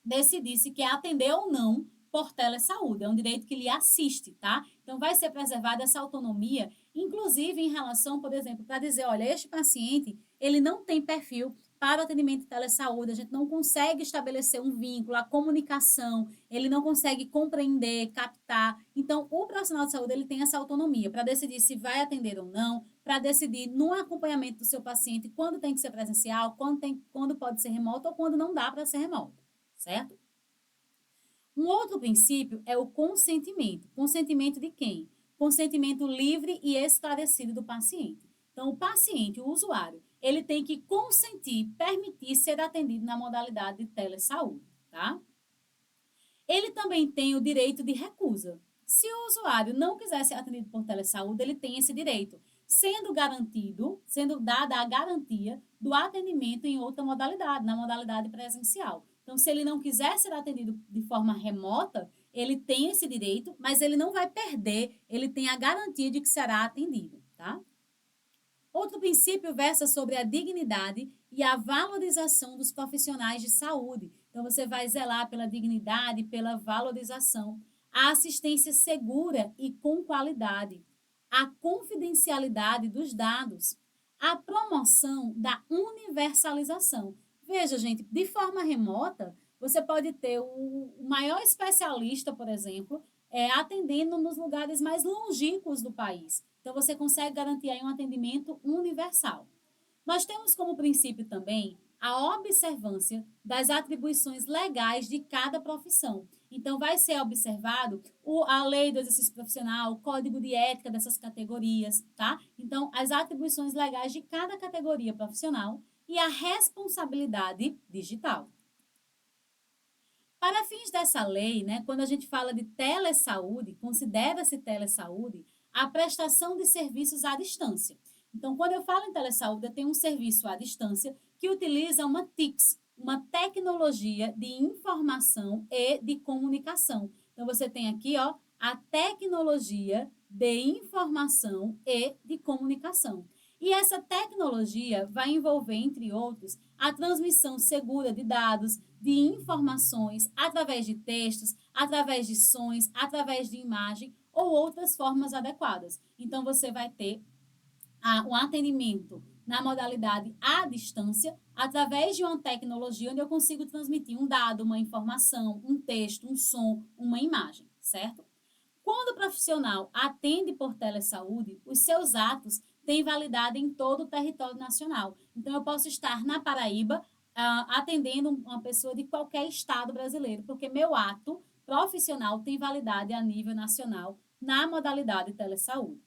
decidir se quer atender ou não por telesaúde. É um direito que lhe assiste, tá? Então, vai ser preservada essa autonomia, inclusive em relação, por exemplo, para dizer, olha, este paciente, ele não tem perfil para o atendimento de telesaúde, a gente não consegue estabelecer um vínculo, a comunicação, ele não consegue compreender, captar. Então, o profissional de saúde, ele tem essa autonomia para decidir se vai atender ou não, para decidir no acompanhamento do seu paciente quando tem que ser presencial, quando pode ser remoto ou quando não dá para ser remoto, certo? Um outro princípio é o consentimento. Consentimento de quem? Consentimento livre e esclarecido do paciente. Então, o paciente, o usuário, ele tem que consentir, permitir ser atendido na modalidade de telesaúde, tá? Ele também tem o direito de recusa. Se o usuário não quiser ser atendido por telesaúde, ele tem esse direito, sendo garantido, sendo dada a garantia do atendimento em outra modalidade, na modalidade presencial. Então, se ele não quiser ser atendido de forma remota, ele tem esse direito, mas ele não vai perder, ele tem a garantia de que será atendido, tá? Outro princípio versa sobre a dignidade e a valorização dos profissionais de saúde. Então, você vai zelar pela dignidade, pela valorização, a assistência segura e com qualidade, a confidencialidade dos dados, a promoção da universalização. Veja, gente, de forma remota, você pode ter o maior especialista, por exemplo, atendendo nos lugares mais longínquos do país. Então, você consegue garantir aí um atendimento universal. Nós temos como princípio também a observância das atribuições legais de cada profissão. Então, vai ser observado a lei do exercício profissional, o código de ética dessas categorias, tá? Então, as atribuições legais de cada categoria profissional e a responsabilidade digital. Para fins dessa lei, né, quando a gente fala de telesaúde, considera-se telesaúde a prestação de serviços à distância. Então, quando eu falo em telesaúde, eu tenho um serviço à distância que utiliza uma TICS, uma tecnologia de informação e de comunicação. Então, você tem aqui, ó, a tecnologia de informação e de comunicação. E essa tecnologia vai envolver, entre outros, a transmissão segura de dados, de informações, através de textos, através de sons, através de imagem ou outras formas adequadas. Então, você vai ter um atendimento na modalidade à distância, através de uma tecnologia onde eu consigo transmitir um dado, uma informação, um texto, um som, uma imagem, certo? Quando o profissional atende por telesaúde, os seus atos têm validade em todo o território nacional. Então, eu posso estar na Paraíba atendendo uma pessoa de qualquer estado brasileiro, porque meu ato profissional tem validade a nível nacional na modalidade telesaúde.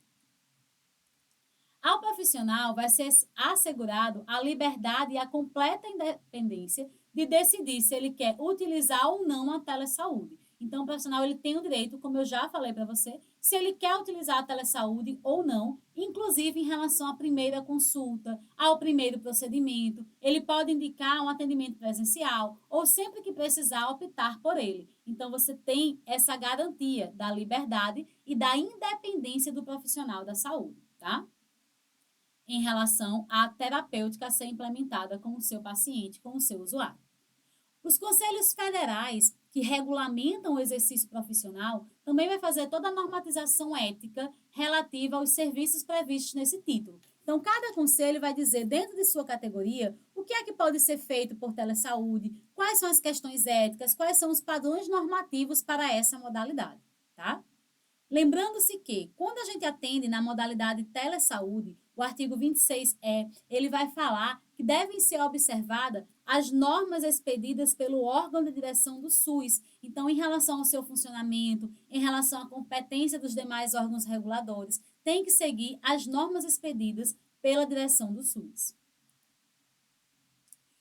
Ao profissional vai ser assegurado a liberdade e a completa independência de decidir se ele quer utilizar ou não a telesaúde. Então, o profissional ele tem o direito, como eu já falei para você, se ele quer utilizar a telesaúde ou não, inclusive em relação à primeira consulta, ao primeiro procedimento. Ele pode indicar um atendimento presencial ou, sempre que precisar, optar por ele. Então, você tem essa garantia da liberdade e da independência do profissional da saúde, tá? Em relação à terapêutica a ser implementada com o seu paciente, com o seu usuário. Os conselhos federais que regulamentam o exercício profissional também vai fazer toda a normatização ética relativa aos serviços previstos nesse título. Então, cada conselho vai dizer, dentro de sua categoria, o que é que pode ser feito por telesaúde, quais são as questões éticas, quais são os padrões normativos para essa modalidade, tá? Lembrando-se que, quando a gente atende na modalidade telesaúde, o artigo 26E, ele vai falar que devem ser observadas as normas expedidas pelo órgão de direção do SUS. Então, em relação ao seu funcionamento, em relação à competência dos demais órgãos reguladores, tem que seguir as normas expedidas pela direção do SUS.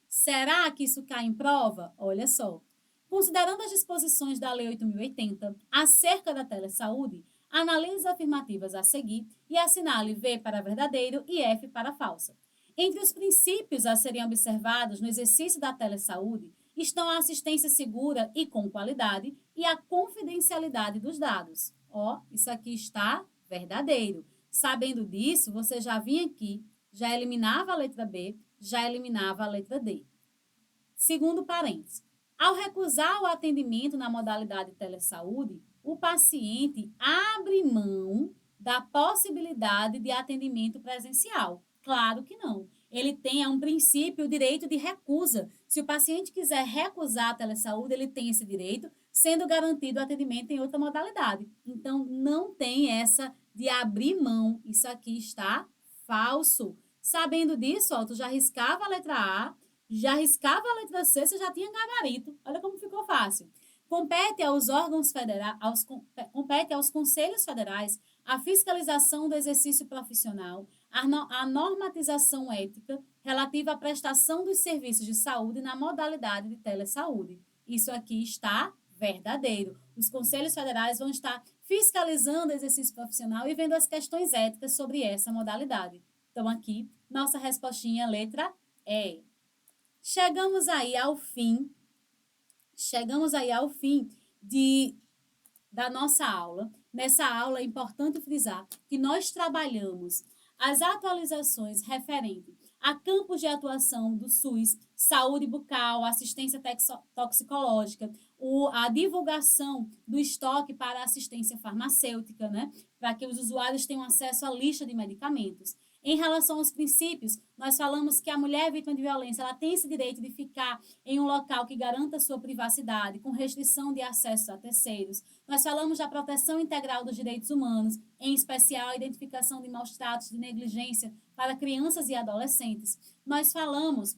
Será que isso cai em prova? Olha só. Considerando as disposições da Lei 8.080 acerca da telesaúde, analise as afirmativas a seguir e assinale V para verdadeiro e F para falsa. Entre os princípios a serem observados no exercício da telesaúde estão a assistência segura e com qualidade e a confidencialidade dos dados. Ó, isso aqui está verdadeiro. Sabendo disso, você já vinha aqui, já eliminava a letra B, já eliminava a letra D. Segundo parênteses. Ao recusar o atendimento na modalidade telesaúde, o paciente abre mão da possibilidade de atendimento presencial. Claro que não. Ele tem, um princípio, o direito de recusa. Se o paciente quiser recusar a telesaúde, ele tem esse direito, sendo garantido o atendimento em outra modalidade. Então, não tem essa de abrir mão. Isso aqui está falso. Sabendo disso, ó, tu já riscava a letra A, já riscava a letra C, você já tinha gabarito. Olha como ficou fácil. Compete aos órgãos federais, compete aos conselhos federais a fiscalização do exercício profissional, a normatização ética relativa à prestação dos serviços de saúde na modalidade de telesaúde. Isso aqui está verdadeiro. Os conselhos federais vão estar fiscalizando o exercício profissional e vendo as questões éticas sobre essa modalidade. Então, aqui, nossa respostinha, letra E. Chegamos aí ao fim da nossa aula. Nessa aula é importante frisar que nós trabalhamos as atualizações referentes a campos de atuação do SUS, saúde bucal, assistência toxicológica, a divulgação do estoque para assistência farmacêutica, né? Para que os usuários tenham acesso à lista de medicamentos. Em relação aos princípios, nós falamos que a mulher vítima de violência ela tem esse direito de ficar em um local que garanta sua privacidade, com restrição de acesso a terceiros. Nós falamos da proteção integral dos direitos humanos, em especial a identificação de maus-tratos, de negligência para crianças e adolescentes. Nós falamos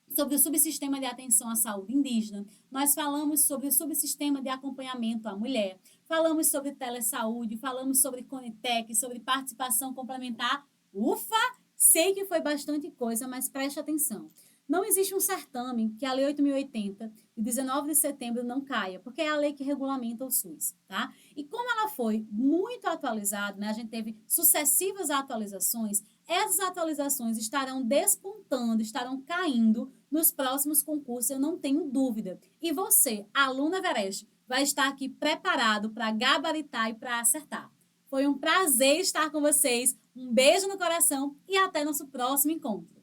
sobre o subsistema de atenção à saúde indígena, nós falamos sobre o subsistema de acompanhamento à mulher, falamos sobre telesaúde, falamos sobre Conitec, sobre participação complementar. Ufa! Sei que foi bastante coisa, mas preste atenção. Não existe um certame que a Lei 8.080, de 19 de setembro, não caia, porque é a lei que regulamenta o SUS, tá? E como ela foi muito atualizada, né, a gente teve sucessivas atualizações, essas atualizações estarão despontando, estarão caindo nos próximos concursos, eu não tenho dúvida. E você, aluno Everest, vai estar aqui preparado para gabaritar e para acertar. Foi um prazer estar com vocês. Um beijo no coração e até nosso próximo encontro.